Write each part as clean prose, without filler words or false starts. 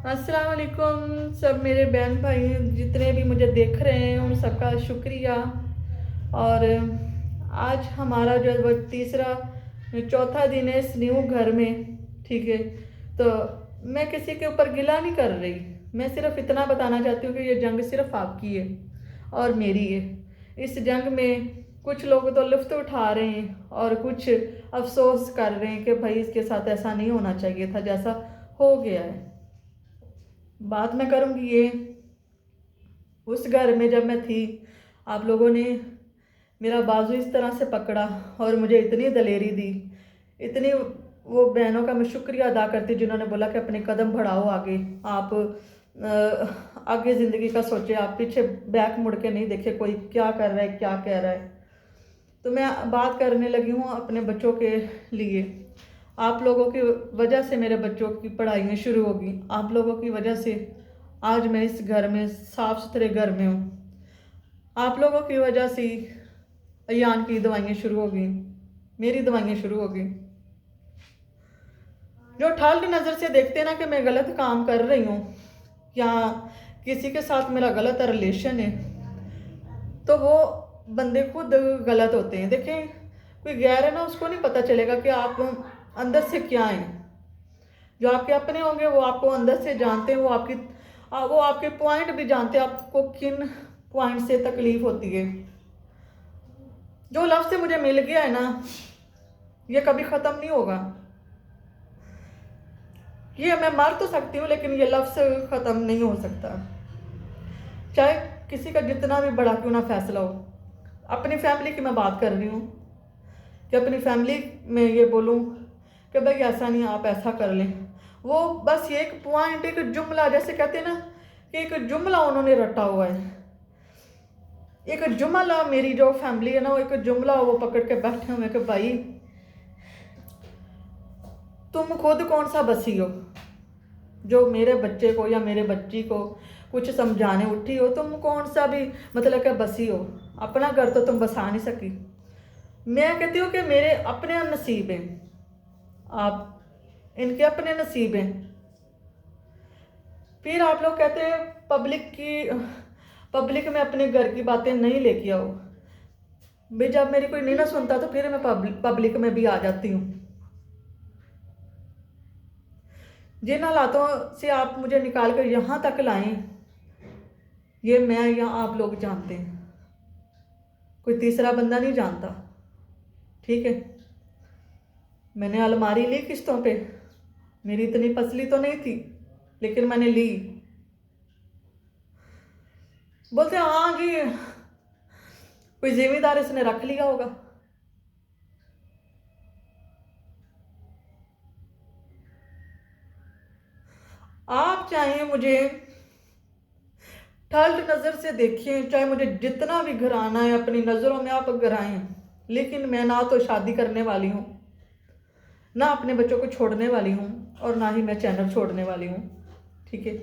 अस्सलाम वालेकुम सब मेरे बहन भाई जितने भी मुझे देख रहे हैं उन सबका शुक्रिया। और आज हमारा जो है वो तीसरा चौथा दिन है इस न्यू घर में। ठीक है, तो मैं किसी के ऊपर गिला नहीं कर रही। मैं सिर्फ इतना बताना चाहती हूँ कि ये जंग सिर्फ आपकी है और मेरी है। इस जंग में कुछ लोग तो लुत्फ़ उठा रहे हैं और कुछ अफसोस कर रहे हैं कि भाई इसके साथ ऐसा नहीं होना चाहिए था जैसा हो गया है। बात मैं करूँगी ये, उस घर में जब मैं थी आप लोगों ने मेरा बाजू इस तरह से पकड़ा और मुझे इतनी दलेरी दी, इतनी वो बहनों का मैं शुक्रिया अदा करती जिन्होंने बोला कि अपने कदम बढ़ाओ आगे। आप आगे ज़िंदगी का सोचे, आप पीछे बैक मुड़ के नहीं देखे कोई क्या कर रहा है क्या कह रहा है। तो मैं बात करने लगी हूँ अपने बच्चों के लिए। आप लोगों की वजह से मेरे बच्चों की पढ़ाइयाँ शुरू होगी। आप लोगों की वजह से आज मैं इस घर में साफ़ सुथरे घर में हूँ। आप लोगों की वजह से अयान की दवाइयाँ शुरू हो गई, मेरी दवाइयाँ शुरू हो गई। जो ठल्ड नज़र से देखते हैं ना कि मैं गलत काम कर रही हूँ या किसी के साथ मेरा गलत रिलेशन है, तो वो बंदे खुद गलत होते हैं। देखें, कोई गैर है ना, उसको नहीं पता चलेगा कि आप अंदर से क्या हैं। जो आपके अपने होंगे वो आपको अंदर से जानते हैं, वो आपके पॉइंट भी जानते हैं, आपको किन पॉइंट से तकलीफ होती है। जो लफ्ज़ से मुझे मिल गया है ना, ये कभी ख़त्म नहीं होगा। ये मैं मर तो सकती हूँ लेकिन ये लफ्ज़ ख़त्म नहीं हो सकता, चाहे किसी का जितना भी बड़ा क्यों ना फैसला हो। अपनी फैमिली की मैं बात कर रही हूँ कि अपनी फैमिली में ये बोलूँ कि भाई ऐसा नहीं, आप ऐसा कर लें। वो बस ये एक पॉइंट, एक जुमला, जैसे कहते हैं ना कि एक जुमला उन्होंने रटा हुआ है। एक जुमला, मेरी जो फैमिली है ना, वो एक जुमला वो पकड़ के बैठे हुए कि भाई तुम खुद कौन सा बसी हो जो मेरे बच्चे को या मेरे बच्ची को कुछ समझाने उठी हो। तुम कौन सा भी मतलब कि बसी हो, अपना घर तो तुम बसा नहीं सकी। मैं कहती हूँ कि मेरे अपने नसीब हैं, आप इनके अपने नसीब हैं। फिर आप लोग कहते हैं पब्लिक में अपने घर की बातें नहीं लेके आओ। भाई जब मेरी कोई नहीं ना सुनता तो फिर मैं पब्लिक में भी आ जाती हूँ। जिन हालातों से आप मुझे निकाल कर यहाँ तक लाएं, ये मैं या आप लोग जानते हैं, कोई तीसरा बंदा नहीं जानता। ठीक है, मैंने अलमारी ली किस्तों पे, मेरी इतनी पसली तो नहीं थी लेकिन मैंने ली। बोलते हाँ जी, कोई जिम्मेदार इसने रख लिया होगा। आप चाहे मुझे ठल्ड नज़र से देखें, चाहे मुझे जितना भी घराना है अपनी नज़रों में आप घराएं, लेकिन मैं ना तो शादी करने वाली हूँ, ना अपने बच्चों को छोड़ने वाली हूँ, और ना ही मैं चैनल छोड़ने वाली हूँ। ठीक है,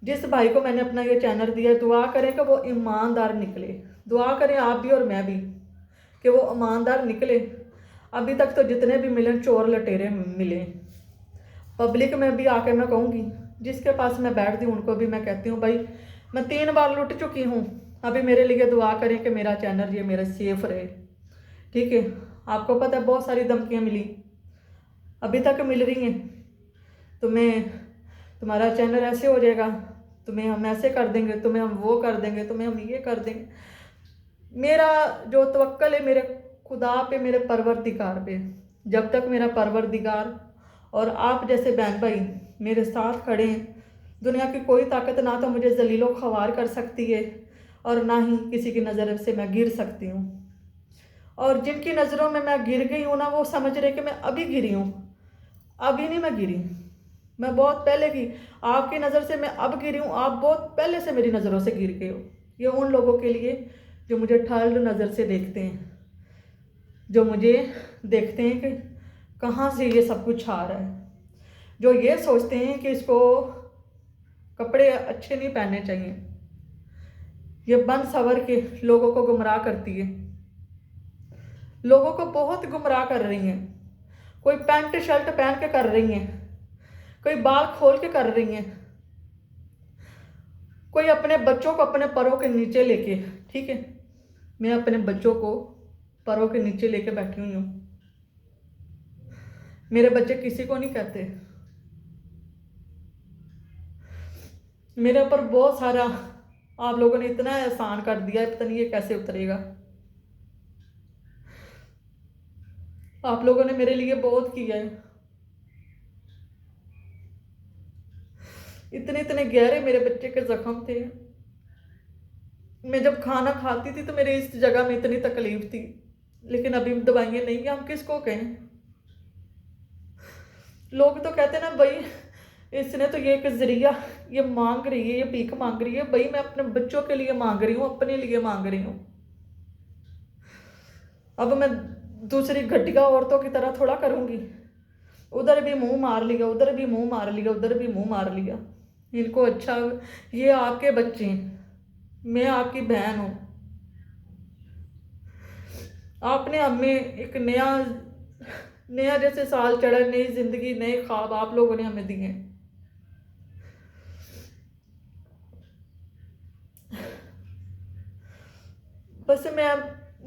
जिस भाई को मैंने अपना ये चैनल दिया, दुआ करें कि वो ईमानदार निकले। दुआ करें आप भी और मैं भी कि वो ईमानदार निकले। अभी तक तो जितने भी मिले चोर लटेरे मिले। पब्लिक में भी आके मैं कहूँगी, जिसके पास मैं बैठती हूँ उनको भी मैं कहती हूँ भाई मैं 3 बार लुट चुकी हूँ, अभी मेरे लिए दुआ करें कि मेरा चैनल ये मेरा सेफ रहे। ठीक है, आपको पता है बहुत सारी धमकियाँ मिली, अभी तक मिल रही हैं। तुम्हारा चैनल ऐसे हो जाएगा, तुम्हें हम ऐसे कर देंगे, तुम्हें हम वो कर देंगे, तुम्हें हम ये कर देंगे। मेरा जो तवक्कल है मेरे खुदा पे, मेरे परवरदिगार पे, जब तक मेरा परवरदिगार और आप जैसे बहन भाई मेरे साथ खड़े हैं, दुनिया की कोई ताकत ना तो मुझे जलीलो ख्वार कर सकती है और ना ही किसी की नज़र से मैं गिर सकती हूँ। और जिनकी नज़रों में मैं गिर गई हूँ ना, वो समझ रहे कि मैं अभी गिरी हूँ। अभी नहीं मैं गिरी, मैं बहुत पहले की। आपकी नज़र से मैं अब गिरी हूँ, आप बहुत पहले से मेरी नज़रों से गिर गए हो। ये उन लोगों के लिए जो मुझे ठल्ड नज़र से देखते हैं, जो मुझे देखते हैं कि कहाँ से ये सब कुछ आ रहा है, जो ये सोचते हैं कि इसको कपड़े अच्छे नहीं पहनने चाहिए। ये बन सवर के लोगों को गुमराह करती है, लोगों को बहुत गुमराह कर रही हैं। कोई पैंट शर्ट पहन के कर रही हैं, कोई बाल खोल के कर रही हैं, कोई अपने बच्चों को अपने पैरों के नीचे लेके, ठीक है, मैं अपने बच्चों को पैरों के नीचे लेके बैठी हुई हूँ। मेरे बच्चे किसी को नहीं कहते। मेरे ऊपर बहुत सारा आप लोगों ने इतना एहसान कर दिया है, पता नहीं ये कैसे उतरेगा। आप लोगों ने मेरे लिए बहुत किया है। इतने इतने गहरे मेरे बच्चे के जख्म थे। मैं जब खाना खाती थी तो मेरे इस जगह में इतनी तकलीफ थी, लेकिन अभी दवाइयाँ नहीं है, हम किसको कहें। लोग तो कहते ना भाई इसने तो ये एक जरिया ये मांग रही है, ये भीख मांग रही है। भाई मैं अपने बच्चों के लिए मांग रही हूँ, अपने लिए मांग रही हूँ। अब मैं दूसरी घटिया औरतों की तरह थोड़ा करूँगी। उधर भी मुंह मार लिया, उधर भी मुंह मार लिया, उधर भी मुंह मार लिया। इनको अच्छा, ये आपके बच्चे हैं, मैं आपकी बहन हूँ। आपने हमें एक नया नया जैसे साल चढ़ा, नई जिंदगी, नए ख्वाब आप लोगों ने हमें दिए। बस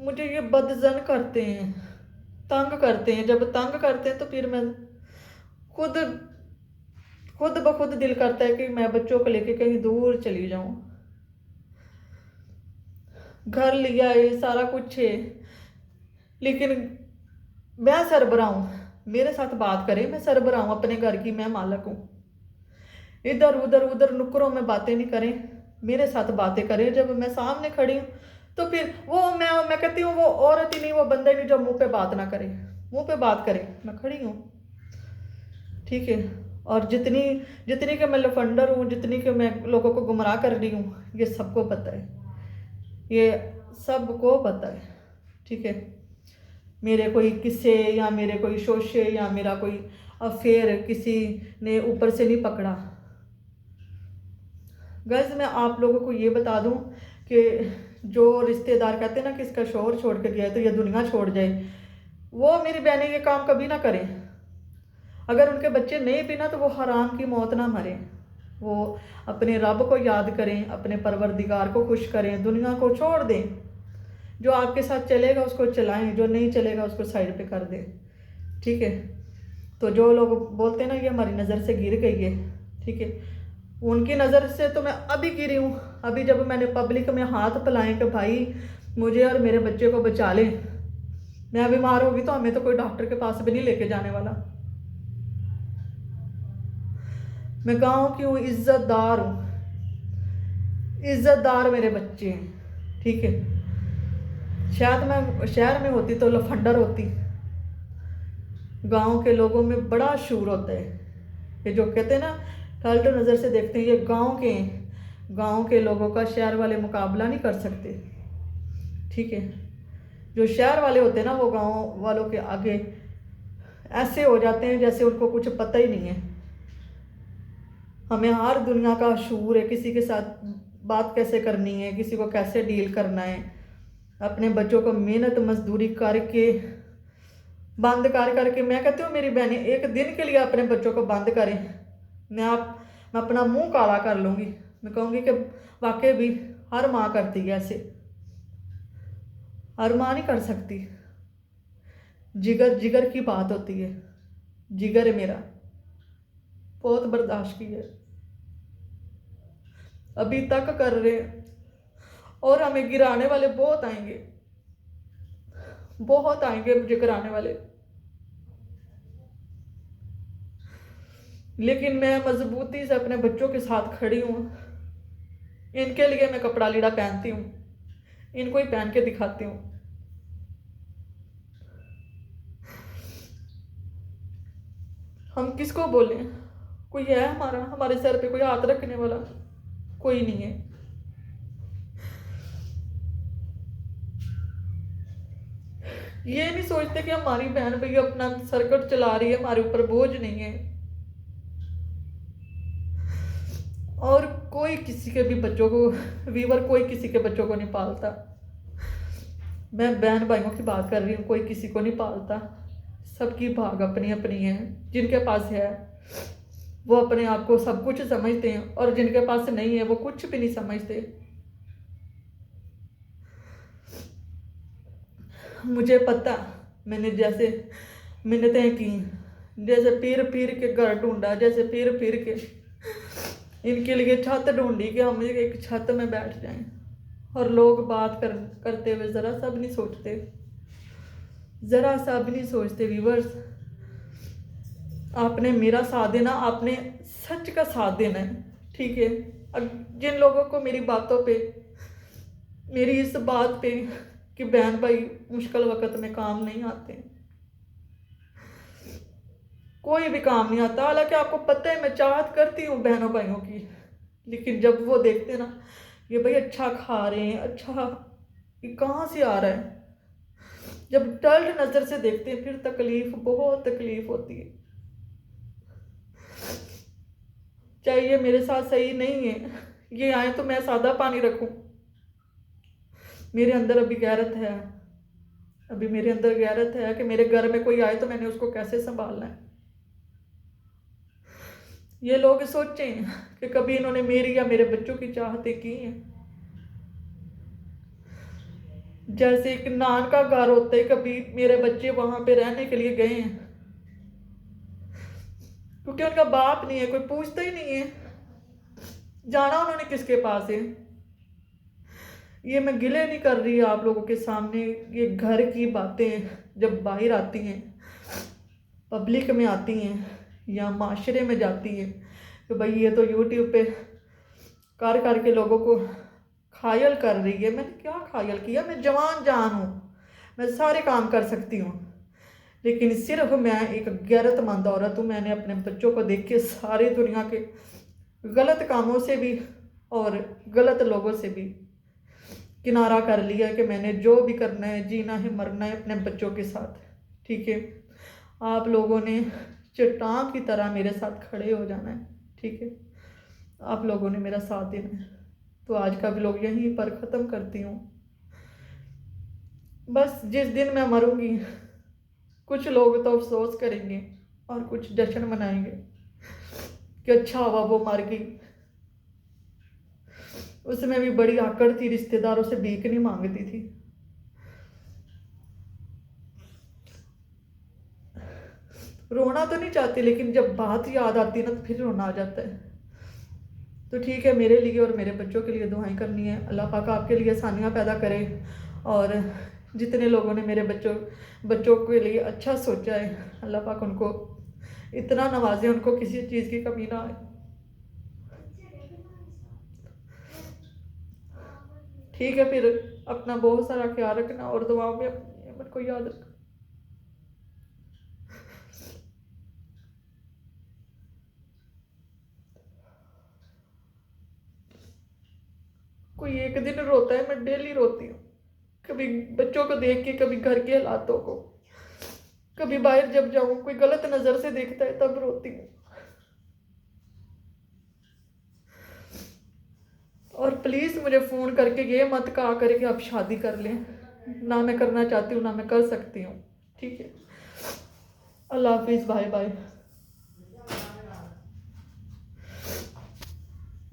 मुझे ये बदजन करते हैं, तंग करते हैं। जब तंग करते हैं तो फिर मैं खुद खुद ब खुद दिल करता है कि मैं बच्चों को लेके कहीं दूर चली जाऊं। घर लिया है, सारा कुछ है, लेकिन मैं सरबराह हूं। मेरे साथ बात करें, मैं सरबराह हूं, अपने घर की मैं मालक हूं। इधर उधर उधर नुक्करों में बातें नहीं करें, मेरे साथ बातें करें। जब मैं सामने खड़ी हूँ तो फिर वो मैं कहती हूँ वो औरत ही नहीं, वो बंदा ही नहीं जो मुंह पे बात ना करे। मुंह पे बात करे, मैं खड़ी हूँ, ठीक है। और जितनी जितनी कि मैं लफंडर हूँ, जितनी कि मैं लोगों को गुमराह कर रही हूँ, ये सबको पता है, ये सबको पता है, ठीक है। मेरे कोई किस्से या मेरे कोई शोशे या मेरा कोई अफेयर किसी ने ऊपर से नहीं पकड़ा। गाइस मैं आप लोगों को ये बता दूं कि जो रिश्तेदार कहते हैं ना कि इसका शोहर छोड़ के गया है तो ये दुनिया छोड़ जाए, वो मेरी बहनें ये काम कभी ना करें। अगर उनके बच्चे नहीं भी ना तो वो हराम की मौत ना मरें। वो अपने रब को याद करें, अपने परवरदिगार को खुश करें, दुनिया को छोड़ दें। जो आपके साथ चलेगा उसको चलाएं, जो नहीं चलेगा उसको साइड पे कर दें, ठीक है। तो जो लोग बोलते हैं ना ये हमारी नज़र से गिर गई है, ठीक है, उनकी नज़र से तो मैं अभी गिरी हूँ। अभी जब मैंने पब्लिक में हाथ फैलाए कि भाई मुझे और मेरे बच्चे को बचा लें, मैं बीमार होगी तो हमें तो कोई डॉक्टर के पास भी नहीं लेके जाने वाला। मैं गाँव की हूँ, इज्जतदार हूँ, इज्जतदार मेरे बच्चे हैं, ठीक है। शायद मैं शहर में होती तो लफंडर होती। गांव के लोगों में बड़ा शूर होता है। ये जो कहते हैं ना ठल्ड नज़र से देखते हैं, ये गांव के लोगों का शहर वाले मुकाबला नहीं कर सकते, ठीक है। जो शहर वाले होते हैं ना वो गांव वालों के आगे ऐसे हो जाते हैं जैसे उनको कुछ पता ही नहीं है। हमें हर दुनिया का शूर है, किसी के साथ बात कैसे करनी है, किसी को कैसे डील करना है। अपने बच्चों को मेहनत मजदूरी करके बंद करके, मैं कहती हूँ मेरी बहनें एक दिन के लिए अपने बच्चों को बंद करें, मैं अपना मुंह काला कर लूँगी। मैं कहूँगी कि वाकई भी हर माँ करती है ऐसे, हर माँ नहीं कर सकती। जिगर जिगर की बात होती है, जिगर है मेरा, बहुत बर्दाश्त की है, अभी तक कर रहे हैं। और हमें गिराने वाले बहुत आएंगे, बहुत आएंगे मुझे गिराने वाले, लेकिन मैं मजबूती से अपने बच्चों के साथ खड़ी हूँ। इनके लिए मैं कपड़ा लीड़ा पहनती हूँ, इनको ही पहन के दिखाती हूँ। हम किसको बोलें, कोई है हमारे सर पे कोई हाथ रखने वाला? कोई नहीं है। ये नहीं सोचते कि हमारी बहन भैया अपना सर्कट चला रही है, हमारे ऊपर बोझ नहीं है। और कोई किसी के भी बच्चों को वीवर कोई किसी के बच्चों को नहीं पालता। मैं बहन भाइयों की बात कर रही हूँ, कोई किसी को नहीं पालता, सबकी भाग अपनी अपनी है। जिनके पास है वो अपने आप को सब कुछ समझते हैं, और जिनके पास नहीं है वो कुछ भी नहीं समझते। मुझे पता, मैंने जैसे मिन्नतें की, जैसे पीर पीर के घर ढूंढा, जैसे पीर पीर के इनके लिए छत ढूंढी कि हम एक छत में बैठ जाएं। और लोग बात करते हुए ज़रा सा भी नहीं सोचते, ज़रा सा भी नहीं सोचते। व्यूवर्स, आपने मेरा साथ देना, आपने सच का साथ देना है, ठीक है। जिन लोगों को मेरी बातों पे, मेरी इस बात पे कि बहन भाई मुश्किल वक़्त में काम नहीं आते, कोई भी काम नहीं आता। हालांकि आपको पता है मैं चाहत करती हूँ बहनों भाइयों की, लेकिन जब वो देखते ना ये भाई अच्छा खा रहे हैं, अच्छा ये कहाँ से आ रहा है, जब टल्ड नज़र से देखते हैं फिर तकलीफ, बहुत तकलीफ होती है। चाहे ये मेरे साथ सही नहीं है, ये आए तो मैं सादा पानी रखूं, मेरे अंदर अभी गैरत है, अभी मेरे अंदर गैरत है कि मेरे घर में कोई आए तो मैंने उसको कैसे संभालना है। ये लोग सोचें कि कभी इन्होंने मेरी या मेरे बच्चों की चाहते की हैं। जैसे एक नान का घर होता है, कभी मेरे बच्चे वहां पे रहने के लिए गए हैं, क्योंकि उनका बाप नहीं है, कोई पूछता ही नहीं है, जाना उन्होंने किसके पास है। ये मैं गिले नहीं कर रही आप लोगों के सामने, ये घर की बातें जब बाहर आती हैं, पब्लिक में आती हैं या माशरे में जाती हैं, तो भाई ये तो यूट्यूब पे कर करके लोगों को खायल कर रही है। मैंने क्या खायल किया, मैं जवान जान हूँ, मैं सारे काम कर सकती हूँ, लेकिन सिर्फ मैं एक गैरतमंद औरत हूँ। मैंने अपने बच्चों को देख के सारी दुनिया के गलत कामों से भी और गलत लोगों से भी किनारा कर लिया कि मैंने जो भी करना है, जीना है, मरना है अपने बच्चों के साथ, ठीक है। आप लोगों ने चट्टान की तरह मेरे साथ खड़े हो जाना है, ठीक है। आप लोगों ने मेरा साथ देना है। तो आज का व्लॉग यहीं पर ख़त्म करती हूँ। बस जिस दिन मैं मरूंगी कुछ लोग तो अफसोस करेंगे और कुछ जश्न मनाएंगे कि अच्छा हुआ वो मर गई। उसमें भी बड़ी आकड़ थी, रिश्तेदारों से भीख नहीं मांगती थी। रोना तो नहीं चाहती, लेकिन जब बात याद आती है ना तो फिर रोना आ जाता है। तो ठीक है, मेरे लिए और मेरे बच्चों के लिए दुआएं करनी है। अल्लाह पाक आपके लिए आसानियाँ पैदा करे, और जितने लोगों ने मेरे बच्चों के लिए अच्छा सोचा है, अल्लाह पाक उनको इतना नवाजे, उनको किसी चीज़ की कमी ना आए। ठीक है, फिर अपना बहुत सारा ख्याल रखना और दुआओं में अपनी अमन को याद रखना। कोई एक दिन रोता है, मैं डेली रोती हूँ, कभी बच्चों को देख के, कभी घर के हालातों को, कभी बाहर जब जाऊं कोई गलत नज़र से देखता है तब रोती हूँ। और प्लीज़ मुझे फ़ोन करके ये मत कहा करे कि आप शादी कर लें, ना मैं करना चाहती हूँ ना मैं कर सकती हूँ, ठीक है। अल्लाह हाफिज़, बाय बाय।